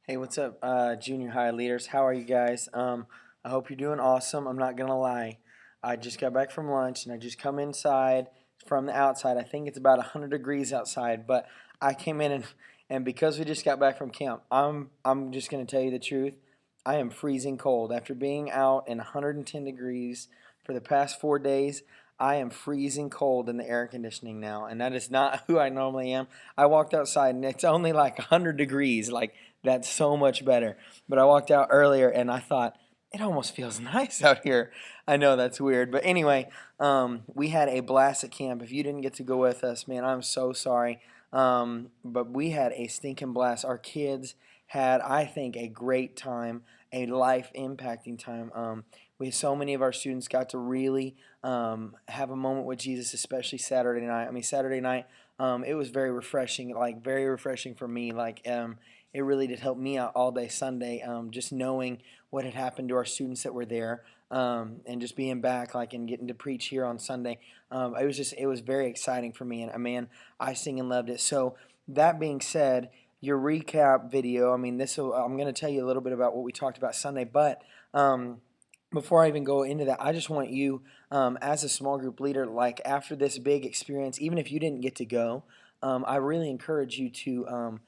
Hey, what's up, junior high leaders? How are you guys? I hope you're doing awesome. I'm not gonna lie. I just got back from lunch and I just come inside from the outside. I think it's about 100 degrees outside, but I came in and because we just got back from camp, I'm just gonna tell you the truth. I am freezing cold after being out in 110 degrees for the past 4 days. I am freezing cold in the air conditioning now, and that is not who I normally am. I walked outside and it's only like 100 degrees. Like, that's so much better. But I walked out earlier and I thought, it almost feels nice out here. I know that's weird. But anyway, we had a blast at camp. If you didn't get to go with us, man, I'm so sorry. But we had a stinking blast. Our kids had, I think, a great time, a life impacting time. So many of our students got to really have a moment with Jesus, especially Saturday night. I mean, Saturday night, it was very refreshing, like very refreshing for me. It really did help me out all day Sunday, just knowing what had happened to our students that were there, and just being back, like, and getting to preach here on Sunday. It was very exciting for me, and man, I sing and loved it. So that being said, your recap video, I mean, I'm going to tell you a little bit about what we talked about Sunday, but before I even go into that, I just want you, as a small group leader, like after this big experience, even if you didn't get to go, I really encourage you to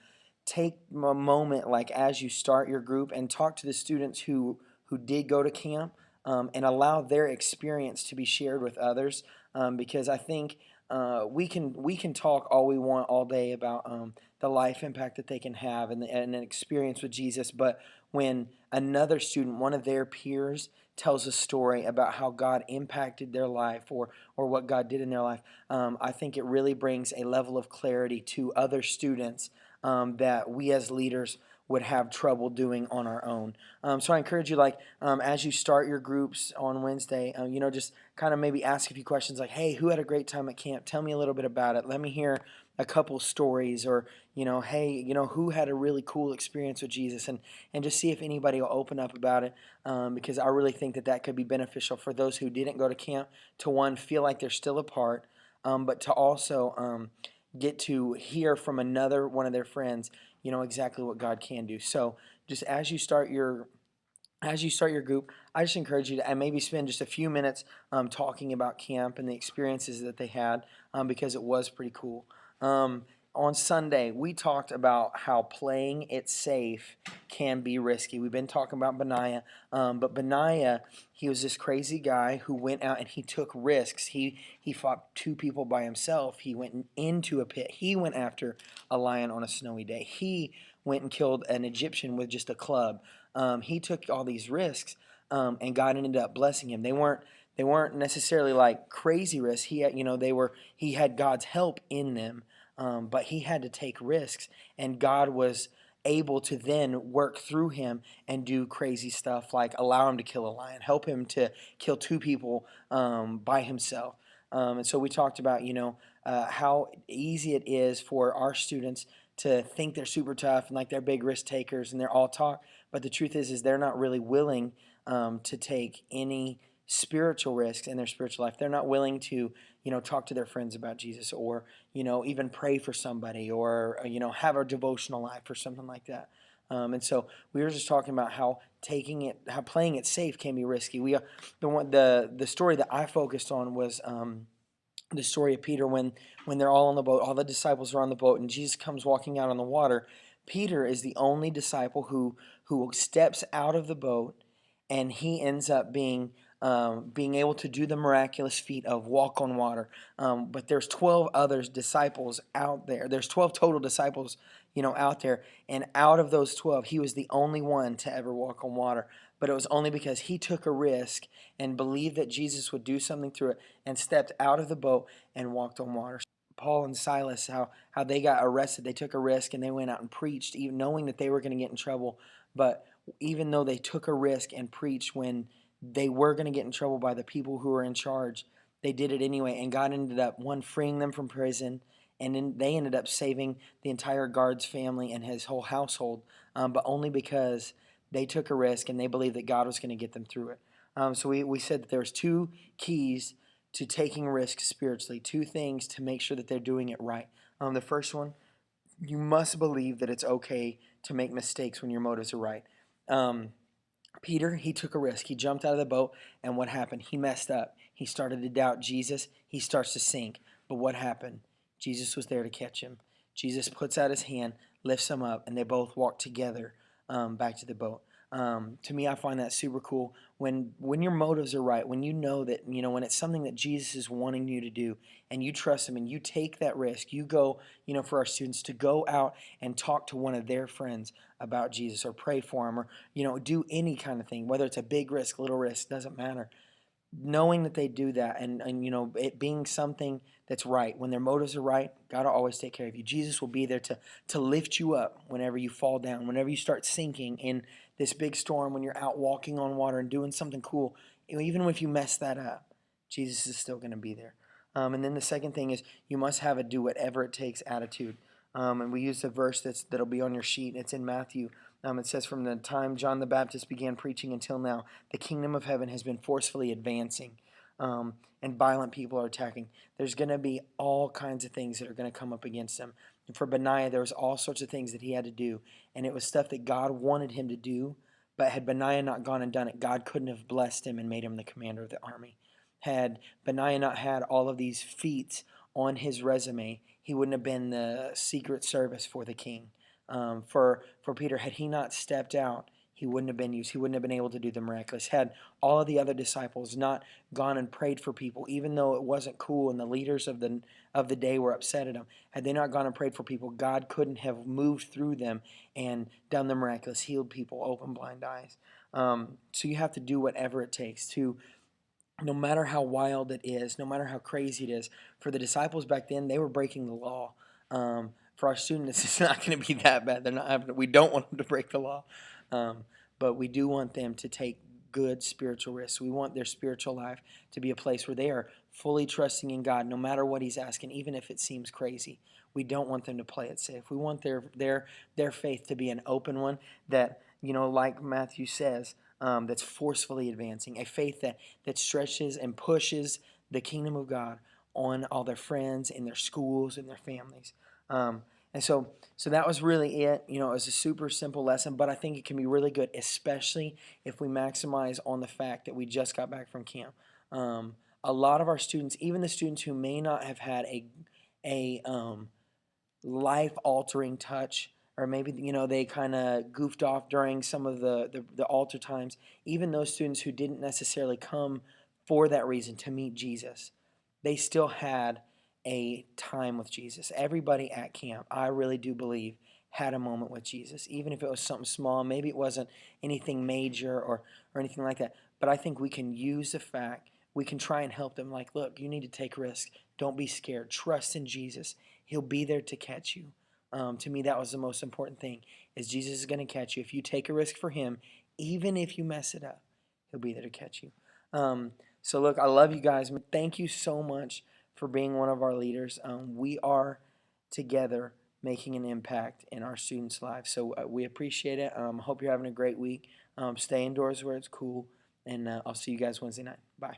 take a moment, like as you start your group, and talk to the students who did go to camp, and allow their experience to be shared with others, because I think we can talk all we want all day about the life impact that they can have and an experience with Jesus, but when another student, one of their peers, tells a story about how God impacted their life, or what God did in their life, I think it really brings a level of clarity to other students that we as leaders would have trouble doing on our own. So I encourage you, like, as you start your groups on Wednesday, just kind of maybe ask a few questions like, hey, who had a great time at camp? Tell me a little bit about it. Let me hear a couple stories, or, hey, who had a really cool experience with Jesus, and just see if anybody will open up about it, because I really think that that could be beneficial for those who didn't go to camp to, one, feel like they're still a part, but to also get to hear from another one of their friends, exactly what God can do. So just as you start your group, I just encourage you to and maybe spend just a few minutes talking about camp and the experiences that they had, because it was pretty cool. Um, on Sunday, we talked about how playing it safe can be risky. We've been talking about Benaiah, but Benaiah, he was this crazy guy who went out and he took risks. He fought two people by himself. He went into a pit. He went after a lion on a snowy day. He went and killed an Egyptian with just a club. He took all these risks, and God ended up blessing him. They weren't necessarily like crazy risks. He had God's help in them, but he had to take risks, and God was able to then work through him and do crazy stuff, like allow him to kill a lion, help him to kill two people by himself. And so we talked about how easy it is for our students to think they're super tough and like they're big risk takers and they're all talk, but the truth is they're not really willing to take any spiritual risks in their spiritual life. They're not willing to, talk to their friends about Jesus, or, even pray for somebody, or, have a devotional life or something like that. And so we were just talking about how playing it safe can be risky. The story that I focused on was the story of Peter when they're all on the boat, all the disciples are on the boat, and Jesus comes walking out on the water. Peter is the only disciple who steps out of the boat, and he ends up being able to do the miraculous feat of walk on water. But there's 12 other disciples out there. There's 12 total disciples, out there, and out of those 12, he was the only one to ever walk on water. But it was only because he took a risk and believed that Jesus would do something through it, and stepped out of the boat and walked on water. Paul and Silas, how they got arrested, they took a risk and they went out and preached, even knowing that they were going to get in trouble. But even though they took a risk and preached when they were going to get in trouble by the people who were in charge, they did it anyway. And God ended up, one, freeing them from prison, and then they ended up saving the entire guard's family and his whole household, but only because they took a risk and they believed that God was going to get them through it. So we said that there's two keys to taking risks spiritually, two things to make sure that they're doing it right. The first one, you must believe that it's okay to make mistakes when your motives are right. Um, Peter, he took a risk. He jumped out of the boat, and what happened? He messed up. He started to doubt Jesus. He starts to sink. But what happened? Jesus was there to catch him. Jesus puts out his hand, lifts him up, and they both walk together back to the boat. To me, I find that super cool. When your motives are right, when you know that, when it's something that Jesus is wanting you to do, and you trust him, and you take that risk, you go, for our students to go out and talk to one of their friends about Jesus, or pray for him, or do any kind of thing, whether it's a big risk, little risk, doesn't matter. Knowing that they do that, and it being something that's right, when their motives are right, God will always take care of you. Jesus will be there to lift you up whenever you fall down, whenever you start sinking in this big storm, when you're out walking on water and doing something cool. Even if you mess that up, Jesus is still going to be there. And then the second thing is, you must have a do whatever it takes attitude. And we use a verse that'll be on your sheet. It's in Matthew. It says, from the time John the Baptist began preaching until now, the kingdom of heaven has been forcefully advancing, and violent people are attacking. There's going to be all kinds of things that are going to come up against him. And for Benaiah, there was all sorts of things that he had to do, and it was stuff that God wanted him to do, but had Benaiah not gone and done it, God couldn't have blessed him and made him the commander of the army. Had Benaiah not had all of these feats on his resume, he wouldn't have been the secret service for the king. For Peter, had he not stepped out, he wouldn't have been used. He wouldn't have been able to do the miraculous. Had all of the other disciples not gone and prayed for people, even though it wasn't cool and the leaders of the day were upset at him, had they not gone and prayed for people, God couldn't have moved through them and done the miraculous, healed people, opened blind eyes. So you have to do whatever it takes to, no matter how wild it is, no matter how crazy it is. For the disciples back then, they were breaking the law. For our students, it's not going to be that bad. We don't want them to break the law, but we do want them to take good spiritual risks. We want their spiritual life to be a place where they are fully trusting in God, no matter what He's asking, even if it seems crazy. We don't want them to play it safe. We want their faith to be an open one that, like Matthew says, that's forcefully advancing, a faith that stretches and pushes the kingdom of God on all their friends and their schools and their families. And so that was really it. It was a super simple lesson, but I think it can be really good, especially if we maximize on the fact that we just got back from camp. A lot of our students, even the students who may not have had a life-altering touch, or maybe they kind of goofed off during some of the altar times, even those students who didn't necessarily come for that reason to meet Jesus, they still had a time with Jesus. Everybody at camp, I really do believe, had a moment with Jesus, even if it was something small. Maybe it wasn't anything major or anything like that, but I think we can use the fact, we can try and help them, like, look, you need to take risks. Don't be scared. Trust in Jesus. He'll be there to catch you. To me, that was the most important thing, is Jesus is going to catch you. If you take a risk for Him, even if you mess it up, He'll be there to catch you. So look, I love you guys. Thank you so much for being one of our leaders. We are together making an impact in our students' lives. So we appreciate it. Hope you're having a great week. Stay indoors where it's cool. And I'll see you guys Wednesday night. Bye.